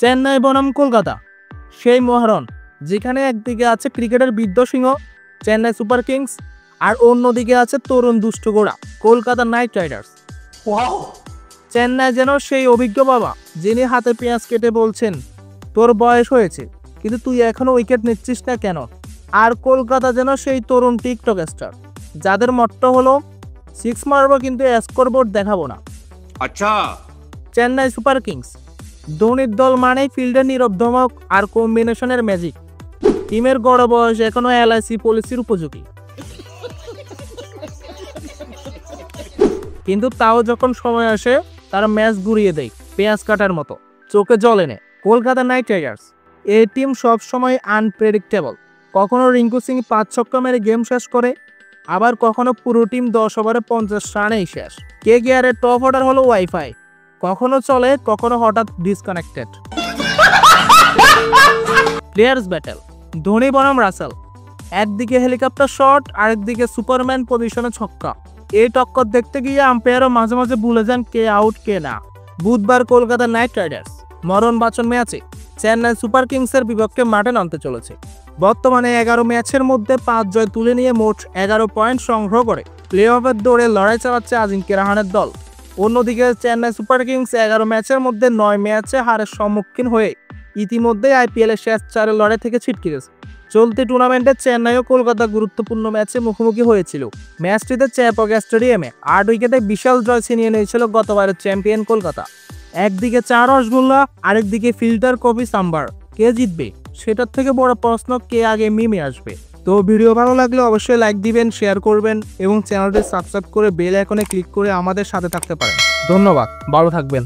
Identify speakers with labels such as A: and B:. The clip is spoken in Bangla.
A: চেন্নাই বনাম কলকাতা, সেই মহারণ যেখানে একদিকে আছে ক্রিকেটের বিদ্যসিংহ চেন্নাই সুপার কিংস, আর অন্যদিকে আছে তরুণ দুষ্ট গোড়া কলকাতা নাইট রাইডার্স। চেন্নাই যেন সেই অভিজ্ঞ বাবা যিনি হাতে পেঁয়াজ কেটে বলছেন, তোর বয়স হয়েছে কিন্তু তুই এখনো উইকেট নিচ্ছিস না কেন? আর কলকাতা যেন সেই তরুণ টিকটক স্টার যাদের মট্টো হলো সিক্স মারবো কিন্তু স্কোরবোর্ড দেখাবো না।
B: আচ্ছা।
A: চেন্নাই সুপার কিংস ধোনির দল মানেই ফিল্ডের নীরব ধমক আর কম্বিনেশনের ম্যাজিক। টিমের গড় বয়স এখনো এলআইসি পলিসির উপযোগী, কিন্তু তাও যখন সময় আসে তারা ম্যাচ ঘুরিয়ে দেয় পেঁয়াজ কাটার মতো, চোখে জল এনে। কলকাতা নাইট রাইডার্স এই টিম সবসময় আনপ্রেডিক্টেবল। কখনো রিঙ্কু সিং 5 ছক্কা মেরে গেম শেষ করে, আবার কখনো পুরো টিম 10 ওভারে 50 রানেই শেষ। কেকেআরের টপ অর্ডার হলো ওয়াইফাই, কখনো চলে কখনো হঠাৎ ডিসকানেক্টেড। প্লেয়ার্স ব্যাটেল ধোনি বনাম রাসেল, একদিকে হেলিকপ্টার শট আরেকদিকে সুপারম্যান পজিশনে ছক্কা। এই টক্কর দেখতে গিয়ে আম্পায়ারও মাঝে মাঝে ভুলে যান কে আউট কে না। বুধবার কলকাতা নাইট রাইডার্স মরণ বাঁচন ম্যাচে চেন্নাই সুপার কিংসের বিপক্ষে মাঠে নামতে চলেছে। বর্তমানে 11 ম্যাচের মধ্যে 5 জয় তুলে নিয়ে মোট 11 পয়েন্ট সংগ্রহ করে প্লে অফের দৌড়ে লড়াই চালাচ্ছে আজিঙ্ক্য রাহানের দল। অন্যদিকে চেন্নাই সুপার কিংস 11 ম্যাচের মধ্যে 9 ম্যাচে হারের সম্মুখীন হয়ে ইতিমধ্যে আইপিএলের শেষ 4 লড়াই থেকে ছিটকে গেছে। চলতি টুর্নামেন্টে চেন্নাই ও কলকাতা গুরুত্বপূর্ণ ম্যাচে মুখোমুখি হয়েছিল। ম্যাচটিতে চ্যাপক স্টেডিয়ামে 8 উইকেটে বিশাল জয় ছিনিয়ে নিয়েছিল গতবারের চ্যাম্পিয়ন কলকাতা। একদিকে 4 রসগোল্লা আরেকদিকে ফিল্টার কফি সাম্বার। কে জিতবে সেটার থেকে বড় প্রশ্ন কে আগে মিমে আসবে। তো ভিডিও ভালো লাগলে অবশ্যই লাইক দিবেন, শেয়ার করবেন এবং চ্যানেলটি সাবস্ক্রাইব করে বেল আইকনে ক্লিক করে আমাদের সাথে থাকতে পারেন। ধন্যবাদ, ভালো থাকবেন।